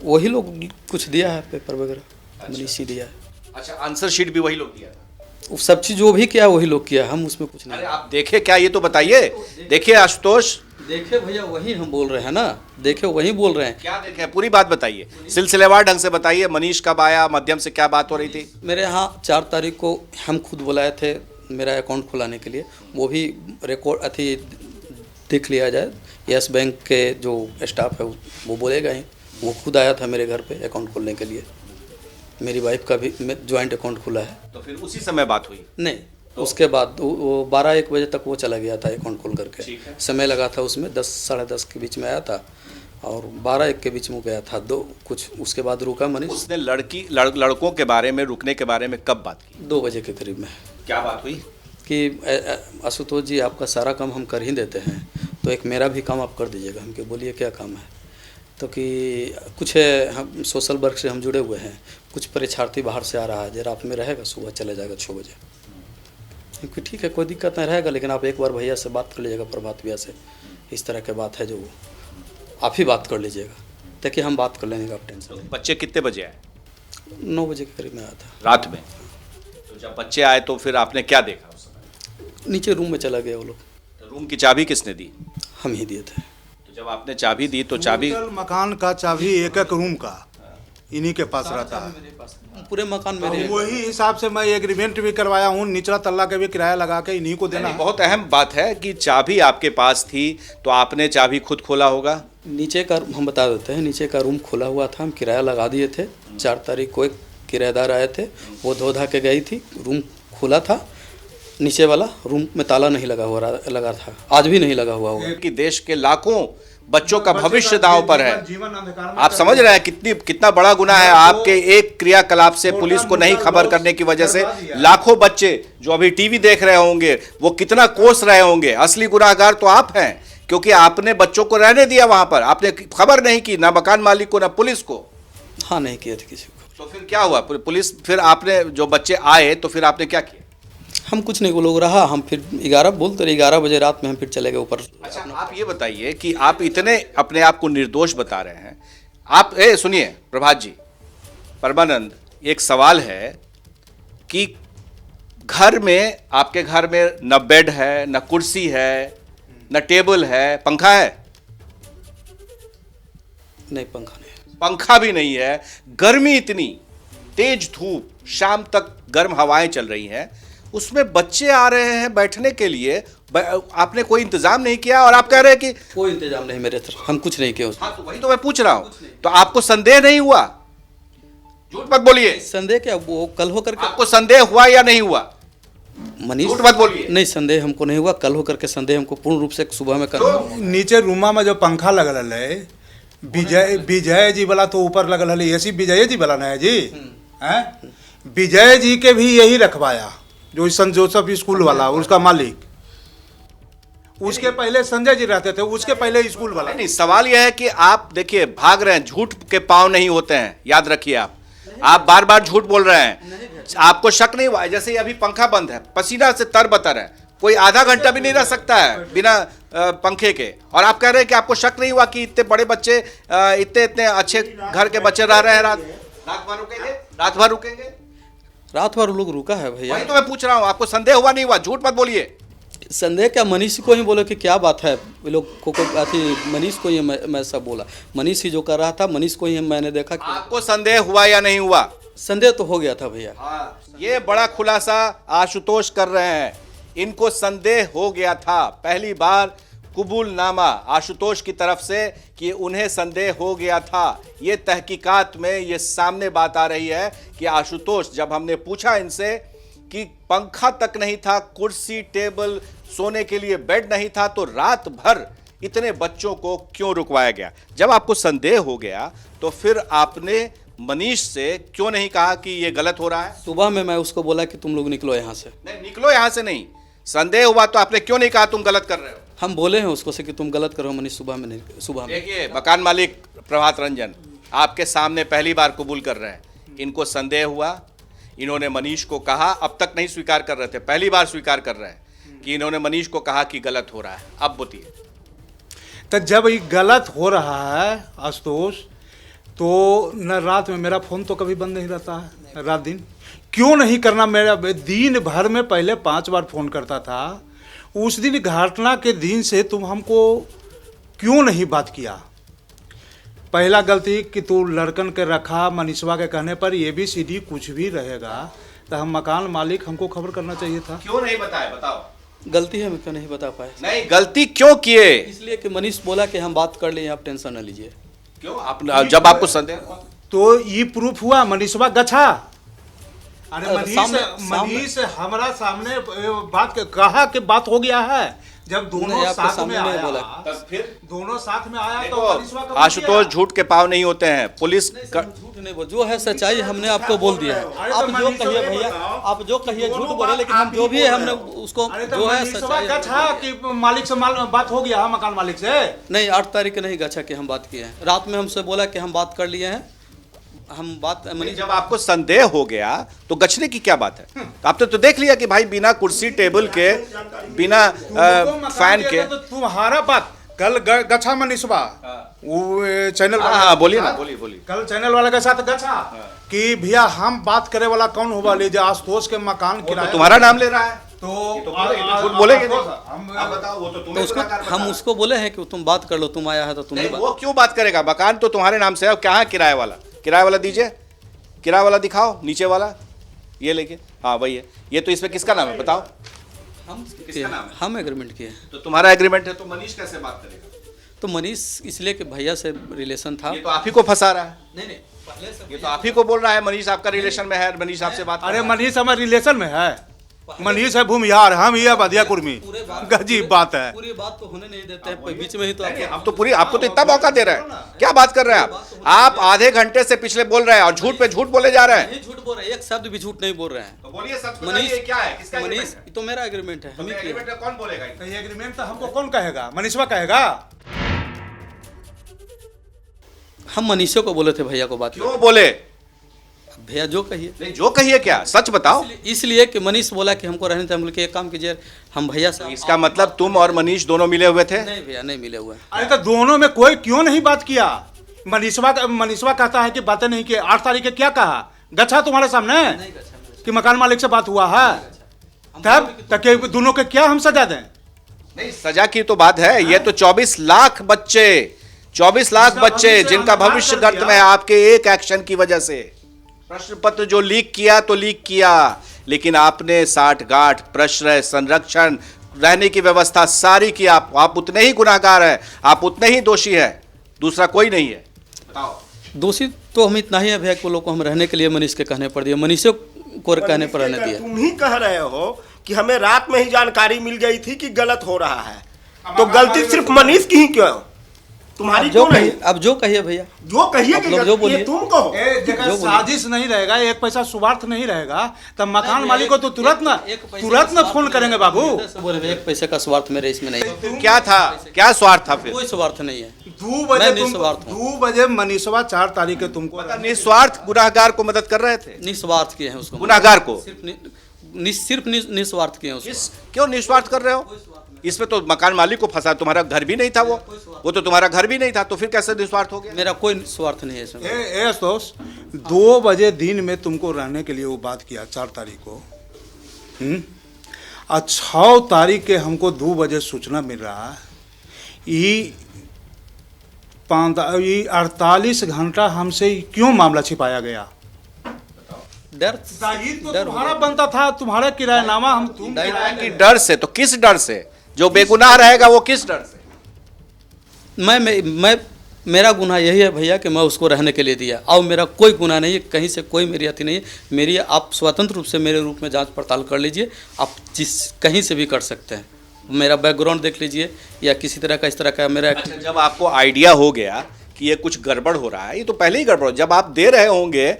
वही लोग कुछ दिया है, पेपर वगैरह मनीष ही दिया है। अच्छा, आंसर शीट भी वही लोग दिया था? वो सब चीज़ जो भी किया वही लोग किया, हम उसमें कुछ अरे नहीं। आप देखे क्या, ये तो बताइए। देखिए आशुतोष, देखे भैया, वही हम बोल रहे हैं ना, देखे वही बोल रहे हैं। क्या देखे, पूरी बात बताइए, सिलसिलेवार ढंग से बताइए। मनीष कब आया, माध्यम से क्या बात हो रही थी? मेरे यहाँ 4 तारीख को हम खुद बुलाए थे मेरा अकाउंट खुलाने के लिए, वो भी रिकॉर्ड अथी देख लिया जाए। यस बैंक के जो स्टाफ है वो बोलेगा ही, वो खुद आया था मेरे घर पे अकाउंट खोलने के लिए। मेरी वाइफ का भी ज्वाइंट अकाउंट खुला है। तो फिर उसी समय बात हुई? नहीं, उसके बाद वो 12-1 बजे तक वो चला गया था अकाउंट खोल करके। समय लगा था उसमें, 10 साढ़े 10 के बीच में आया था और 12-1 के बीच में गया था, 2 कुछ उसके बाद रुका मनीष। उसने लड़कों के बारे में, रुकने के बारे में कब बात की? 2 बजे के करीब में। क्या बात हुई? कि आशुतोष जी, आपका सारा काम हम कर ही देते हैं, तो एक मेरा भी काम आप कर दीजिएगा। हम क्या, बोलिए क्या काम है? तो कि कुछ हम सोशल वर्क से हम जुड़े हुए हैं, कुछ परीक्षार्थी बाहर से आ रहा है, जो रात में रहेगा, सुबह चले जाएगा 6 बजे। क्योंकि ठीक है, कोई दिक्कत नहीं रहेगा, लेकिन आप एक बार भैया से बात कर लीजिएगा, प्रभात भैया से। इस तरह की बात है जो आप ही बात कर लीजिएगा, ताकि हम बात कर लेंगे, आप टेंशन। बच्चे कितने बजे आए? 9 बजे के करीब में आया था, रात में। तो जब बच्चे आए तो फिर आपने क्या देखा उस समय? नीचे रूम में चला गया वो लोग। तो रूम की चाबी किसने दी? हम ही दिए थे। तो जब आपने चाबी दी तो चाबी, मकान का चाबी एक रूम का इन्हीं के पास रहता है। पूरे मकान में वही हिसाब से मैं एग्रीमेंट भी करवाया हूँ, निचला तल्ला के भी किराया लगा के इन्हीं को देना है। बहुत अहम बात है कि चाबी आपके पास थी तो आपने चाबी खुद खोला होगा। नीचे का हम बता देते हैं, नीचे का रूम खुला हुआ था, हम किराया लगा दिए थे। 4 तारीख को एक किराएदार आए थे, वो धो धा के गई थी, रूम खुला था। नीचे वाला रूम में ताला नहीं लगा था, आज भी नहीं लगा हुआ होगा। कि देश के लाखों बच्चों का भविष्य दांव पर है। आप समझ रहे हैं कितना बड़ा गुनाह है? आपके एक क्रियाकलाप से, पुलिस को नहीं खबर करने की वजह से लाखों बच्चे जो अभी टीवी देख रहे होंगे वो कितना कोस रहे होंगे। असली गुनाहगार तो आप हैं, क्योंकि आपने बच्चों को रहने दिया वहां पर, आपने खबर नहीं की, ना मकान मालिक को ना पुलिस को। हाँ, नहीं किए थे किसी को। तो फिर क्या हुआ? पुलिस, फिर आपने, जो बच्चे आए तो फिर आपने क्या किया? हम कुछ नहीं, वो लोग रहा, हम फिर 11 बोलते रहे, 11 बजे रात में हम फिर चले गए ऊपर। अच्छा, आप ये बताइए कि आप इतने अपने आप को निर्दोष बता रहे हैं। आप सुनिए प्रभात जी, परमानंद, एक सवाल है कि घर में, आपके घर में न बेड है, न कुर्सी है, न टेबल है, पंखा है? नहीं, पंखा नहीं, पंखा भी नहीं है। गर्मी इतनी, तेज धूप, शाम तक गर्म हवाएं चल रही हैं, उसमें बच्चे आ रहे हैं बैठने के लिए, आपने कोई इंतजाम नहीं किया और आप कह रहे हैं कि कोई इंतजाम नहीं मेरे तरफ, हम कुछ नहीं किए उसमें। हाँ, तो वही तो मैं पूछ रहा हूं। तो आपको संदेह नहीं हुआ? झूठ मत बोलिए। संदेह क्या, वो कल होकर के आपको संदेह हुआ या नहीं हुआ? मनीष, झूठ मत बोलिए। नहीं, संदेह हमको नहीं हुआ। कल होकर के संदेह हमको पूर्ण रूप से सुबह में कर। नीचे रूमा में जो पंखा लगल है, विजय जी वाला तो ऊपर लगल है, ऐसी विजय जी वाला नहीं जी हैं? विजय जी के भी यही रखवाया, जो संत जोसेफ स्कूल वाला, उसका मालिक। उसके पहले संजय जी रहते थे, उसके पहले स्कूल वाला। नहीं, सवाल यह है कि आप देखिए भाग रहे हैं, झूठ के पांव नहीं होते हैं, याद रखिए। आप बार बार झूठ बोल रहे हैं। आपको शक नहीं हुआ? जैसे अभी पंखा बंद है, पसीना से तरबतर है, कोई आधा घंटा भी नहीं रह सकता है बिना पंखे के, और आप कह रहे हैं कि आपको शक नहीं हुआ कि इतने बड़े बच्चे, इतने अच्छे घर के बच्चे रह रहे हैं, रात भर रुकेंगे? रात भर लोग रुका है भैया। वही तो मैं पूछ रहा हूँ, आपको संदेह हुआ नहीं हुआ? झूठ मत बोलिए। संदेह क्या, मनीष को ही बोले कि क्या बात है, लोग को मनीष को ही मैं सब बोला, मनीष ही जो कर रहा था, मनीष को ही मैंने देखा कि। आपको संदेह हुआ या नहीं हुआ? संदेह तो हो गया था भैया। ये बड़ा खुलासा आशुतोष कर रहे हैं, इनको संदेह हो गया था। पहली बार कबूलनामा आशुतोष की तरफ से कि उन्हें संदेह हो गया था। ये तहकीकात में ये सामने बात आ रही है कि आशुतोष, जब हमने पूछा इनसे कि पंखा तक नहीं था, कुर्सी टेबल सोने के लिए बेड नहीं था, तो रात भर इतने बच्चों को क्यों रुकवाया गया। जब आपको संदेह हो गया तो फिर आपने मनीष से क्यों नहीं कहा कि ये गलत हो रहा है? सुबह में मैं उसको बोला कि तुम लोग निकलो यहाँ से। नहीं, निकलो यहाँ से नहीं, संदेह हुआ तो आपने क्यों नहीं कहा तुम गलत कर रहे हो? हम बोले हैं उसको से कि तुम गलत करो मनीष, सुबह में नहीं, सुबह में। देखिए, मकान मालिक प्रभात रंजन आपके सामने पहली बार कबूल कर रहे हैं, इनको संदेह हुआ, इन्होंने मनीष को कहा, अब तक नहीं स्वीकार कर रहे थे, पहली बार स्वीकार कर रहे हैं कि इन्होंने मनीष को कहा कि गलत हो रहा है। अब बताइए, तो जब ये गलत हो रहा है आशुतोष, तो न रात में मेरा फ़ोन तो कभी बंद नहीं रहता है, रात दिन क्यों नहीं करना। मेरा दिन भर में पहले 5 बार फ़ोन करता था। उस दिन घटना के दिन से तुम हमको क्यों नहीं बात किया? पहला गलती कि तू लड़कन के रखा, मनीषवा के कहने पर ये भी सीधी कुछ भी रहेगा तो हम मकान मालिक हमको खबर करना चाहिए था। क्यों नहीं बताया, बताओ। गलती है, मैं क्यों नहीं बता पाए? नहीं, गलती क्यों किए? इसलिए कि मनीष बोला कि हम बात कर लें, आप टेंशन न लीजिए। क्यों आप जब आपको संदेह? तो ये प्रूफ हुआ मनीषवा गछा। अरे सामने मनीष हमारा सामने बात कहा कि बात हो गया है। जब दोनों नहीं, आपके साथ में सामने नहीं आया, बोला। तब फिर दोनों साथ में आया तो देखो, मनीषवा का आशुतोष झूठ के पाँव नहीं होते हैं। पुलिस झूठ नहीं बोल, जो है सच्चाई हमने आपको बोल दिया है। अरे आप तो जो मनीषवा कहिए को भैया, बताओ। आप जो कहिए झूठ दोनों बोले, बात लेकिन आप हम ही जो भी बोल है रहे हमने हो। उसको अरे तो जो है मनीषवा सच्चाई का था कि मालिक से बात हो गया है, मकान मालिक से। नहीं, 8 तारीख को नहीं गच्छा कि हम बात किए हैं। रात में हमसे बोला कि हम बात कर लिए हैं, हम बात मनीष। जब आपको संदेह हो गया तो गछने की क्या बात है? आपने तो देख लिया कि भाई बिना कुर्सी टेबल के, बिना फैन के। तो तुम्हारा बात कल गछा मनीषवा वो चैनल हाँ, बोलिए ना, बोलिए। कल चैनल वाले के साथ गछा कि भैया हम बात करे वाला कौन होगा, ले जा आशुतोष के मकान तो किराया तुम्हारा नाम ले रहा है तो झूठ बोलेंगे नहीं। हम आप बताओ, वो तो तो तुम्हें उसको गुनहगार हम बता उसको बोले हैं कि तुम बात कर लो, तुम आया है तो तुम ही नहीं, बात। वो क्यों बात करेगा? मकान तो तुम्हारे नाम से है। क्या है किराए वाला? किराए वाला दीजिए, किराए वाला दिखाओ, नीचे वाला ये लेके। हाँ वही है। ये तो इसमें किसका नाम है बताओ? हम किसका नाम है? हम एग्रीमेंट किए हैं। तो तुम्हारा एग्रीमेंट है, तो मनीष कैसे बात करेगा? तो मनीष इसलिए कि भैया से रिलेशन था। ये तो आप ही को फंसा रहा है। नहीं, पहले से ये तो आप ही को बोल रहा है मनीष आपका रिलेशन में है, मनीष आपसे बात कर अरे रहा है। मनीष हमारे रिलेशन में है। मनीष है भूमिहार, हम ये बदिया कुर्मी। गजीब बात है। पूरी बात तो होने नहीं देते हैं, बीच में ही तो आपको। हम तो पूरी, आपको तो इतना मौका दे रहे हैं, क्या बात कर रहे हैं आप आधे घंटे से पिछले बोल रहे हैं और झूठ पे झूठ बोले जा रहे हैं। नहीं झूठ बोल रहे हैं, एक शब्द भी झूठ नहीं बोल रहे हैं। तो बोलिए, सच मनीष बताइए, क्या है, किसका मनीष, एग्रीमेंट है? ये तो मेरा एग्रीमेंट है, हम ही किए। एग्रीमेंट है, कौन बोलेगा? तो ये एग्रीमेंट तो हमको कौन कहेगा? मनीषवा कहेगा। हम मनीषों को बोले थे भैया को बात क्यों बोले? करो। भैया जो कहिए। नहीं, जो कहिए, क्या सच बताओ। इसलिए कि मनीष बोला कि हमको रहने थे, हम बोले कि एक काम कीजिए, हम भैया से। इसका मतलब तुम और मनीष दोनों मिले हुए थे? नहीं भैया, नहीं मिले हुए हैं। अरे तो दोनों में कोई क्यों नहीं बात किया? मनीषवा कहता है कि बातें नहीं की। 8 तारीख के क्या कहा? गच्छा तुम्हारे सामने कि मकान मालिक से बात हुआ है, तब तक दोनों के क्या हम सजा दें? नहीं, सजा की तो बात है। ये तो 24 लाख बच्चे, 24 लाख बच्चे जिनका भविष्य गर्त में है आपके एक एक्शन की वजह से। प्रश्न पत्र जो लीक किया तो लीक किया, लेकिन आपने साठ गांठ, प्रश्रय, संरक्षण, रहने की व्यवस्था सारी की। आप उतने ही गुनाहगार हैं, आप उतने ही दोषी हैं, दूसरा कोई नहीं है। बताओ। दोषी तो हम इतना ही है भैया, को लोग को हम रहने के लिए मनीष के कहने पर दिए, मनीषों को कहने पर रहने दिया। तुम ही कह रहे हो कि हमें रात में ही जानकारी मिल गई थी कि गलत हो रहा है, तो गलती सिर्फ मनीष की ही क्यों? तुम्हारी जो क्यों नहीं? कहिए, अब जो कहिए भैया, जो कहिए आप कि लोग जो गलती बोलिए। है, तुम कहो। जगह साजिश नहीं रहेगा, एक पैसा स्वार्थ नहीं रहेगा, तब मकान नहीं, मालिक को तो तुरंत न फोन करेंगे बाबू। बोले एक पैसे का स्वार्थ मेरे इसमें नहीं है। फिर क्या था, क्या स्वार्थ था फिर? कोई स्वार्थ नहीं है। 2 बजे मैं निस्वार्थ हूँ। 2 बजे मनीषवा 4 तारीख के तुमको निस्वार्थ गुनाहगार को मदद कर रहे थे, निस्वार्थ किए हैं उसको, गुनाहगार को। सिर्फ निस्वार्थ किए हैं उसको। क्यों निस्वार्थ कर रहे हो? इसमें तो मकान मालिक को फंसा, तुम्हारा घर भी नहीं था, वो तो तुम्हारा घर भी नहीं था, तो फिर कैसे निस्वार्थ हो गया? मेरा कोई स्वार्थ नहीं है इसमें। दोस्त 2 बजे दिन में तुमको रहने के लिए वो बात किया 4 तारीख को। और 6 तारीख के हमको 2 बजे सूचना मिल रहा है। ये 48 घंटा हमसे क्यों मामला छिपाया गया? डर तो तुम्हारा बनता था, तुम्हारा किरायानामा हम तुम कि डर से, तो किस डर से? जो बेगुनाह रहेगा वो किस डर से? मैं मेरा गुनाह यही है भैया कि मैं उसको रहने के लिए दिया, और मेरा कोई गुनाह नहीं है, कहीं से कोई मेरी अति नहीं है मेरी। आप स्वतंत्र रूप से मेरे रूप में जांच पड़ताल कर लीजिए, आप कहीं से भी कर सकते हैं। मेरा बैकग्राउंड देख लीजिए या किसी तरह का इस तरह का मेरा अच्छा, जब आपको आइडिया हो गया कि ये कुछ गड़बड़ हो रहा है, ये तो पहले ही गड़बड़, जब आप दे रहे होंगे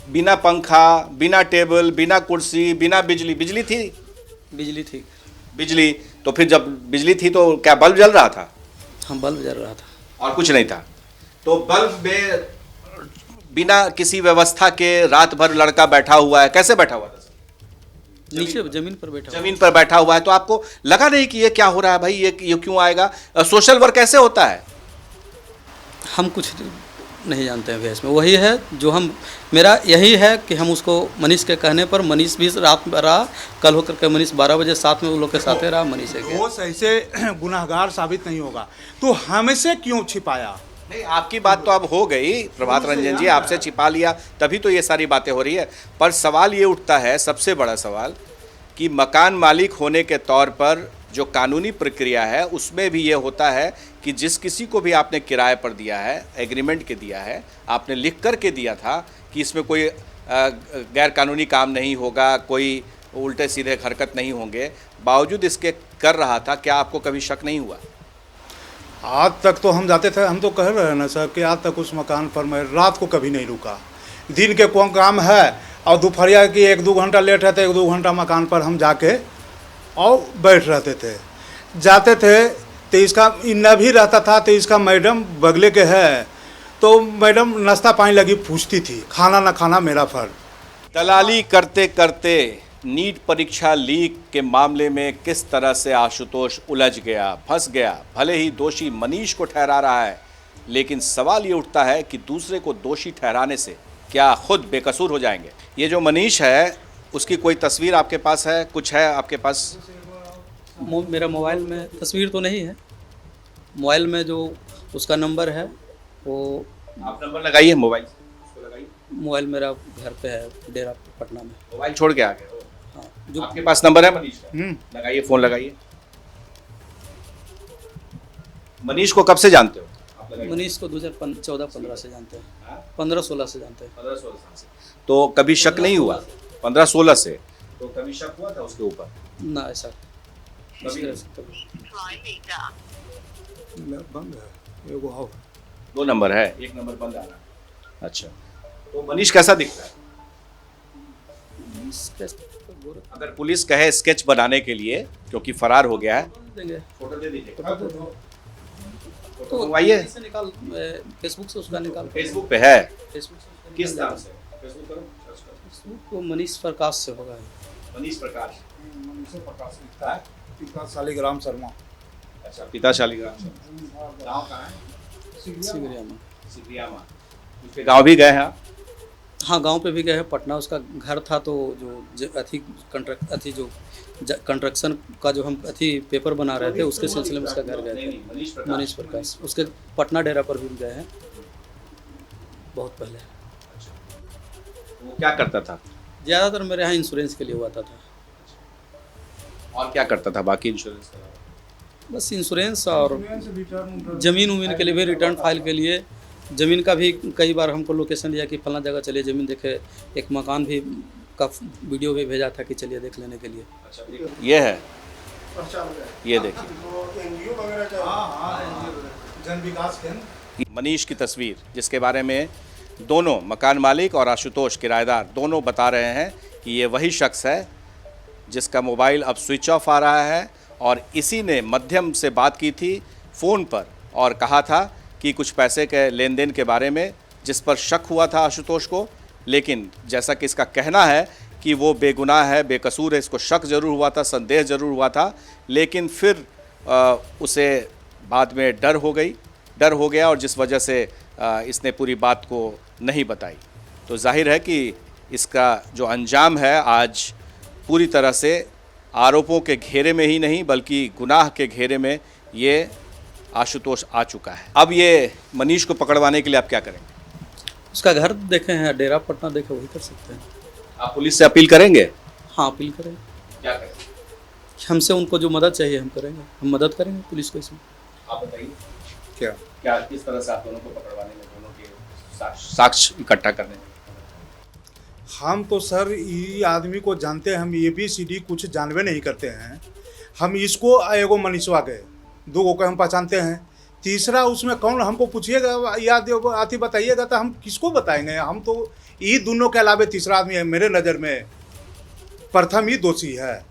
बिना पंखा, बिना टेबल, बिना कुर्सी, बिना बिजली, बिजली थी? बिजली तो फिर जब बिजली थी तो क्या बल्ब जल रहा था? हाँ, बल्ब जल रहा था और कुछ नहीं था। तो बल्ब में बिना किसी व्यवस्था के रात भर लड़का बैठा हुआ है, कैसे बैठा हुआ था? नीचे ज़मीन पर बैठा जमीन पर बैठा हुआ है, तो आपको लगा नहीं कि ये क्या हो रहा है भाई, ये क्यों आएगा? सोशल वर्क कैसे होता है? हम कुछ नहीं जानते हैं भैया इसमें। वही है जो मेरा यही है कि हम उसको मनीष के कहने पर, मनीष भी रात में रहा, कल होकर के मनीष 12 बजे साथ में वो लोग के साथ रहा, मनीष है वो ऐसे गुनाहगार साबित नहीं होगा तो हमसे क्यों छिपाया? नहीं, आपकी बात तो अब हो गई प्रभात रंजन जी, आपसे छिपा लिया तभी तो ये सारी बातें हो रही है। पर सवाल ये उठता है, सबसे बड़ा सवाल, कि मकान मालिक होने के तौर पर जो कानूनी प्रक्रिया है उसमें भी ये होता है कि जिस किसी को भी आपने किराए पर दिया है, एग्रीमेंट के दिया है, आपने लिख कर के दिया था कि इसमें कोई गैर कानूनी काम नहीं होगा, कोई उल्टे सीधे हरकत नहीं होंगे, बावजूद इसके कर रहा था, क्या आपको कभी शक नहीं हुआ? आज तक तो हम जाते थे, हम तो कह रहे हैं ना सर कि आज तक उस मकान पर मैं रात को कभी नहीं रुका। दिन के कौन काम है और दोपहरिया की 1-2 घंटा लेट है तो 1-2 घंटा मकान पर हम जाके और बैठ रहते थे, जाते थे। तो इसका इन्ना भी रहता था तो इसका मैडम बगले के है, तो मैडम नाश्ता पानी लगी पूछती थी, खाना ना खाना मेरा फर्ज। दलाली करते करते नीट परीक्षा लीक के मामले में किस तरह से आशुतोष उलझ गया, फंस गया। भले ही दोषी मनीष को ठहरा रहा है, लेकिन सवाल ये उठता है कि दूसरे को दोषी ठहराने से क्या खुद बेकसूर हो जाएंगे? ये जो मनीष है उसकी कोई तस्वीर आपके पास है, कुछ है आपके पास? मेरा मोबाइल में तस्वीर तो नहीं है, मोबाइल में जो उसका नंबर है वो आप नंबर लगाइए, मोबाइल उसको लगाइए। मोबाइल मेरा घर पे है, डेरा पटना में। मोबाइल छोड़ के आ गए? हाँ, जो आपके पास नंबर है मनीष का? लगाइए, फोन लगाइए। मनीष को कब से जानते हो आप? लगाइए। मनीष को 2014-15 से जानते हैं, 15-16 से जानते हैं। 15-16 साल से। तो कभी शक नहीं हुआ? 15-16 से तो कभी शक हुआ था उसके ऊपर? ना, ऐसा कभी बंद है, एगो और 2 नंबर है, 1 नंबर बंद आ रहा। अच्छा, तो मनीष कैसा दिखता है? अगर पुलिस कहे स्केच बनाने के लिए, क्योंकि फरार हो गया है, देंगे फोटो दे दीजिए। तो मंगवाइए, निकाल, फेसबुक से उसका निकाल। फेसबुक पे है? फेसबुक से किस नाम से? फेसबुक करो, सर्च करो। फेसबुक को मनीष प्रकाश से होगा। मनीष प्रकाश। प्रकाश लिखता है, पिता शालिग्राम शर्मा। अच्छा, पिता शालिग्राम शर्मा। गाँव कहाँ है? सिगरियामा। सिगरियामा। उसके गाँव भी गए हैं आप? हाँ, गांव पे भी गए हैं। पटना उसका घर था, तो जो कंस्ट्रक्शन का जो हम पेपर बना रहे थे उसके सिलसिले में उसका घर गए थे। मनीष प्रकाश उसके पटना डेरा पर भी गए हैं बहुत पहले। वो क्या करता था? ज़्यादातर मेरे यहाँ इंश्योरेंस के लिए हुआ था। और क्या करता था बाकी इंश्योरेंस का? बस इंश्योरेंस और ज़मीन उमीन के लिए भी, रिटर्न फाइल के लिए। ज़मीन का भी कई बार हमको लोकेशन दिया कि फलना जगह चलिए ज़मीन देखे, एक मकान भी का वीडियो भी भेजा था कि चलिए देख लेने के लिए। अच्छा, ये है, ये देखिए जन विकास केंद्र। मनीष की तस्वीर, जिसके बारे में दोनों मकान मालिक और आशुतोष किराएदार दोनों बता रहे हैं कि ये वही शख्स है जिसका मोबाइल अब स्विच ऑफ आ रहा है, और इसी ने मध्यम से बात की थी फ़ोन पर और कहा था कि कुछ पैसे के लेन देन के बारे में, जिस पर शक हुआ था आशुतोष को। लेकिन जैसा कि इसका कहना है कि वो बेगुनाह है, बेकसूर है, इसको शक ज़रूर हुआ था, संदेह ज़रूर हुआ था, लेकिन फिर उसे बाद में डर हो गया और जिस वजह से इसने पूरी बात को नहीं बताई। तो जाहिर है कि इसका जो अंजाम है आज पूरी तरह से आरोपों के घेरे में ही नहीं बल्कि गुनाह के घेरे में ये आशुतोष आ चुका है। अब ये मनीष को पकड़वाने के लिए आप क्या करेंगे? उसका घर देखे हैं, डेरा पटना देखे, वही कर सकते हैं। आप पुलिस से अपील करेंगे? हाँ, अपील करेंगे। क्या करेंगे? हमसे उनको जो मदद चाहिए हम करेंगे, हम मदद करेंगे पुलिस को इसमें। आप बताइए। क्या क्या किस तरह से आप दोनों को पकड़वाने में, दोनों के साक्ष्य इकट्ठा करने में? हम तो सर ये आदमी को जानते हैं, हम ABCD कुछ जानवे नहीं करते हैं। हम इसको एगो मनीषवा के 2 को हम पहचानते हैं, तीसरा उसमें कौन हमको पूछिएगा या आती बताइएगा तो हम किसको बताएंगे। हम तो ये दोनों के अलावा तीसरा आदमी है मेरे नज़र में, प्रथम ही दोषी है।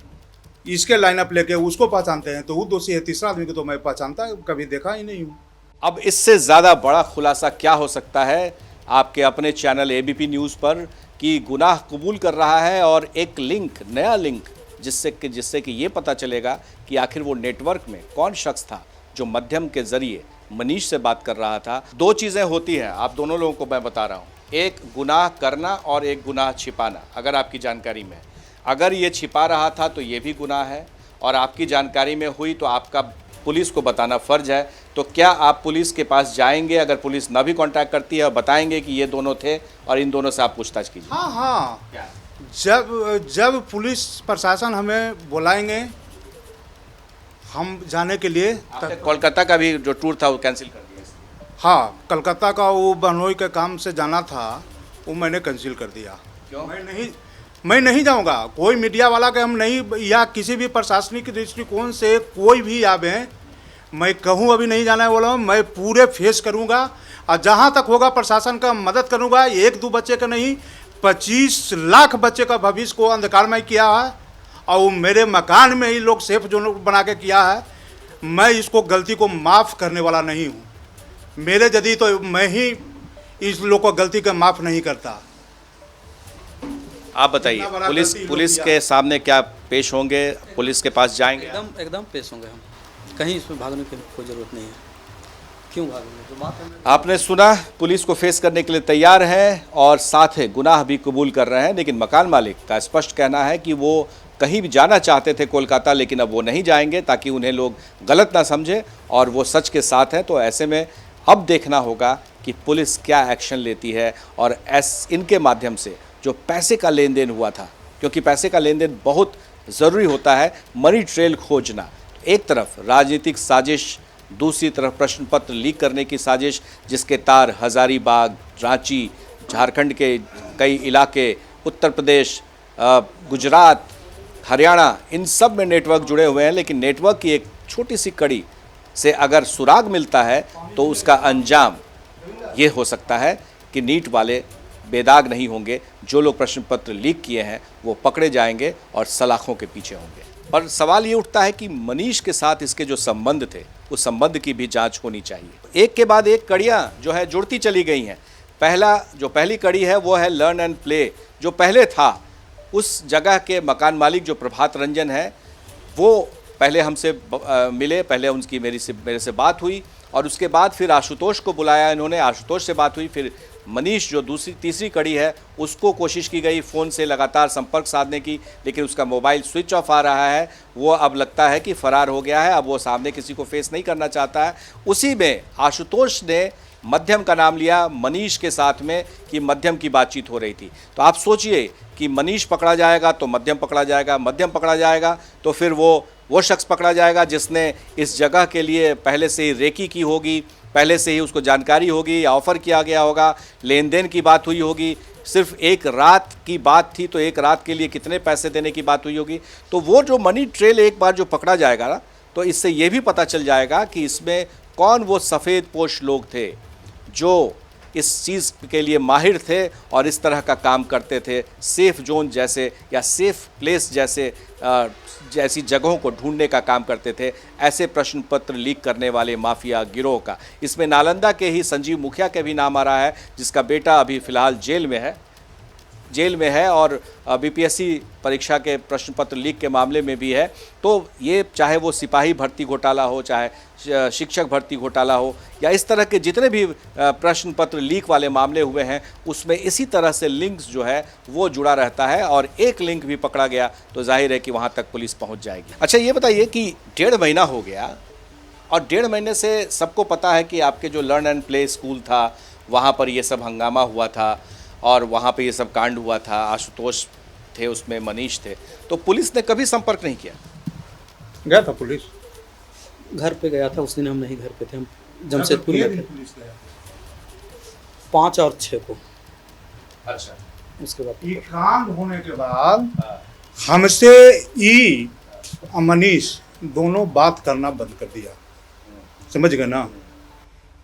इसके लाइनअप लेके उसको पहचानते हैं तो वो दोषी है, तीसरा आदमी को तो मैं पहचानता कभी देखा ही नहीं हूँ। अब इससे ज़्यादा बड़ा खुलासा क्या हो सकता है आपके अपने चैनल ABP न्यूज़ पर कि गुनाह कबूल कर रहा है और एक लिंक, नया लिंक जिससे कि ये पता चलेगा कि आखिर वो नेटवर्क में कौन शख्स था जो मध्यम के ज़रिए मनीष से बात कर रहा था। 2 चीज़ें होती हैं, आप दोनों लोगों को मैं बता रहा हूँ, एक गुनाह करना और एक गुनाह छिपाना। अगर आपकी जानकारी में, अगर ये छिपा रहा था तो ये भी गुनाह है, और आपकी जानकारी में हुई तो आपका पुलिस को बताना फ़र्ज है। तो क्या आप पुलिस के पास जाएंगे, अगर पुलिस ना भी कांटेक्ट करती है, और बताएंगे कि ये दोनों थे और इन दोनों से आप पूछताछ कीजिए? हाँ, क्या? जब पुलिस प्रशासन हमें बुलाएंगे हम जाने के लिए, आपने कोलकाता का भी जो टूर था वो कैंसिल कर दिया? हाँ, कलकत्ता का वो बहनोई के काम से जाना था, वो मैंने कैंसिल कर दिया। क्यों? मैं नहीं जाऊंगा। कोई मीडिया वाला के हम नहीं, या किसी भी प्रशासनिक दृष्टिकोण से कोई भी आवे, मैं कहूँ अभी नहीं जाना है बोला, मैं पूरे फेस करूंगा और जहाँ तक होगा प्रशासन का मदद करूंगा। 1-2 बच्चे का नहीं, 25 लाख बच्चे का भविष्य को अंधकारमय किया है, और वो मेरे मकान में ही लोग सेफ जोन बना के किया है। मैं इसको गलती को माफ़ करने वाला नहीं हूँ। मेरे यदि तो मैं ही इस लोग को गलती का माफ़ नहीं करता। आप बताइए, पुलिस के सामने क्या पेश होंगे, पुलिस के पास जाएंगे? एकदम पेश होंगे हम, कहीं इसमें भागने की कोई ज़रूरत नहीं है। क्यों भागेंगे? जो बात है आपने सुना, पुलिस को फेस करने के लिए तैयार है और साथ ही गुनाह भी कबूल कर रहे हैं। लेकिन मकान मालिक का स्पष्ट कहना है कि वो कहीं भी जाना चाहते थे कोलकाता, लेकिन अब वो नहीं जाएंगे ताकि उन्हें लोग गलत ना समझे, और वो सच के साथ हैं। तो ऐसे में अब देखना होगा कि पुलिस क्या एक्शन लेती है, और इनके माध्यम से जो पैसे का लेन देन हुआ था, क्योंकि पैसे का लेन देन बहुत ज़रूरी होता है, मनी ट्रेल खोजना। एक तरफ राजनीतिक साजिश, दूसरी तरफ प्रश्न पत्र लीक करने की साजिश, जिसके तार हज़ारीबाग, रांची, झारखंड के कई इलाके, उत्तर प्रदेश, गुजरात, हरियाणा, इन सब में नेटवर्क जुड़े हुए हैं। लेकिन नेटवर्क की एक छोटी सी कड़ी से अगर सुराग मिलता है तो उसका अंजाम ये हो सकता है कि नीट वाले बेदाग नहीं होंगे। जो लोग प्रश्न पत्र लीक किए हैं वो पकड़े जाएंगे और सलाखों के पीछे होंगे। पर सवाल ये उठता है कि मनीष के साथ इसके जो संबंध थे, उस संबंध की भी जांच होनी चाहिए। एक के बाद एक कड़ियाँ जो है जुड़ती चली गई हैं। पहली कड़ी है वो है लर्न एंड प्ले। जो पहले था, उस जगह के मकान मालिक जो प्रभात रंजन है, वो पहले हमसे मिले, पहले उनकी मेरे से बात हुई, और उसके बाद फिर आशुतोष को बुलाया इन्होंने, आशुतोष से बात हुई। फिर मनीष जो तीसरी कड़ी है, उसको कोशिश की गई फ़ोन से लगातार संपर्क साधने की, लेकिन उसका मोबाइल स्विच ऑफ आ रहा है। वो अब लगता है कि फ़रार हो गया है, अब वो सामने किसी को फेस नहीं करना चाहता है। उसी में आशुतोष ने मध्यम का नाम लिया मनीष के साथ में, कि मध्यम की बातचीत हो रही थी। तो आप सोचिए कि मनीष पकड़ा जाएगा तो मध्यम पकड़ा जाएगा, मध्यम पकड़ा जाएगा तो फिर वो शख्स पकड़ा जाएगा जिसने इस जगह के लिए पहले से ही रेकी की होगी, पहले से ही उसको जानकारी होगी या ऑफ़र किया गया होगा, लेन देन की बात हुई होगी, सिर्फ एक रात की बात थी तो एक रात के लिए कितने पैसे देने की बात हुई होगी। तो वो जो मनी ट्रेल एक बार जो पकड़ा जाएगा ना, तो इससे ये भी पता चल जाएगा कि इसमें कौन वो सफ़ेद पोश लोग थे जो इस चीज़ के लिए माहिर थे और इस तरह का काम करते थे, सेफ़ जोन जैसे या सेफ़ प्लेस जैसी जगहों को ढूंढने का काम करते थे, ऐसे प्रश्न पत्र लीक करने वाले माफिया गिरोह का। इसमें नालंदा के ही संजीव मुखिया के भी नाम आ रहा है, जिसका बेटा अभी फ़िलहाल जेल में है और BPSC परीक्षा के प्रश्न पत्र लीक के मामले में भी है। तो ये चाहे वो सिपाही भर्ती घोटाला हो, चाहे शिक्षक भर्ती घोटाला हो, या इस तरह के जितने भी प्रश्न पत्र लीक वाले मामले हुए हैं, उसमें इसी तरह से लिंक्स जो है वो जुड़ा रहता है, और एक लिंक भी पकड़ा गया तो जाहिर है कि वहाँ तक पुलिस पहुँच जाएगी। अच्छा, ये बताइए कि 1.5 महीना हो गया, और 1.5 महीने से सबको पता है कि आपके जो लर्न एंड प्ले स्कूल था, वहाँ पर ये सब हंगामा हुआ था और वहाँ पे ये सब कांड हुआ था, आशुतोष थे उसमें, मनीष थे, तो पुलिस ने कभी संपर्क नहीं किया? गया था पुलिस, घर पे गया था उस दिन, हम नहीं घर पे थे, हम जमशेदपुर में थे। 5 और 6 को। अच्छा। उसके बाद ये कांड होने के बाद हमसे ई मनीष दोनों बात करना बंद कर दिया, समझ गए ना।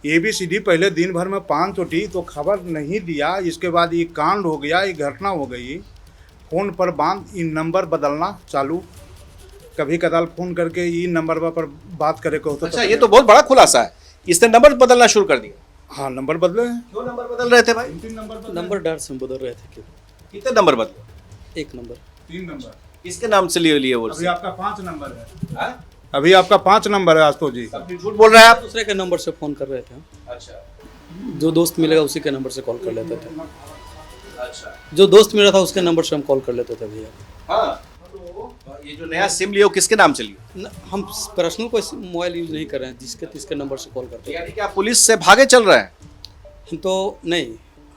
ABCD पहले दिन भर में 5 चोटी तो खबर नहीं दिया, इसके बाद ये कांड हो गया, ये घटना हो गई। फ़ोन पर बांध इन नंबर बदलना चालू, कभी कदाल फ़ोन करके ई नंबर पर बात करे को। अच्छा, ये तो बहुत बड़ा खुलासा है, इसने नंबर बदलना शुरू कर दिया। हाँ, नंबर बदले हैं। क्यों नंबर बदल रहे थे भाई? 3 नंबर नंबर डर से हम बदल रहे थे। क्यों? कितने नंबर बदले? 1 नंबर। 3 नंबर। किसके नाम से लिए वो? अभी आपका 5 नंबर है। हाँ? अभी आपका 5 नंबर है आशुतोष जी। सब झूठ बोल रहे हैं आप। दूसरे के नंबर से फ़ोन कर रहे थे। अच्छा जो दोस्त मिलेगा उसी के नंबर से कॉल कर लेते थे। अच्छा। जो दोस्त मिला था उसके नंबर से हम कॉल कर लेते थे भैया। हाँ, ये जो नया सिम लियो किसके नाम से लियो? हम पर्सनल कोई मोबाइल यूज़ नहीं कर रहे हैं, जिसके तिसके नंबर से कॉल करते हैं। यानी कि आप पुलिस से भागे चल रहे हैं? हम तो नहीं,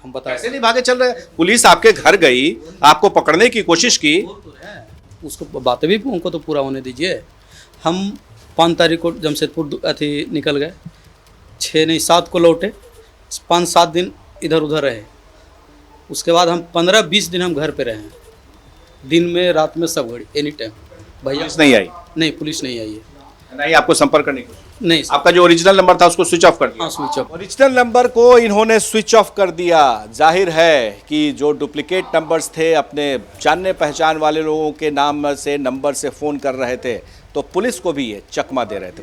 हम बता कैसे नहीं भागे चल रहे? पुलिस आपके घर गई, आपको पकड़ने की कोशिश की। उसको बातें भी उनको तो पूरा होने दीजिए। हम 5 तारीख को जमशेदपुर अथी निकल गए, 6 नहीं 7 को लौटे, 5-7 दिन इधर उधर रहे। उसके बाद हम 15-20 दिन हम घर पे रहे हैं, दिन में रात में सब घड़ी, एनी टाइम। भैया पुलिस नहीं आई? नहीं, पुलिस नहीं आई है। नहीं आपको संपर्क करने की कोशिश? नहीं सर। आपका जो ओरिजिनल नंबर था उसको स्विच ऑफ कर दिया? हाँ, स्विच ऑफ। ओरिजिनल नंबर को इन्होंने स्विच ऑफ कर दिया। जाहिर है कि जो डुप्लीकेट नंबर्स थे, अपने जानने पहचान वाले लोगों के नाम से नंबर से फ़ोन कर रहे थे, तो पुलिस को भी ये चकमा दे रहे थे।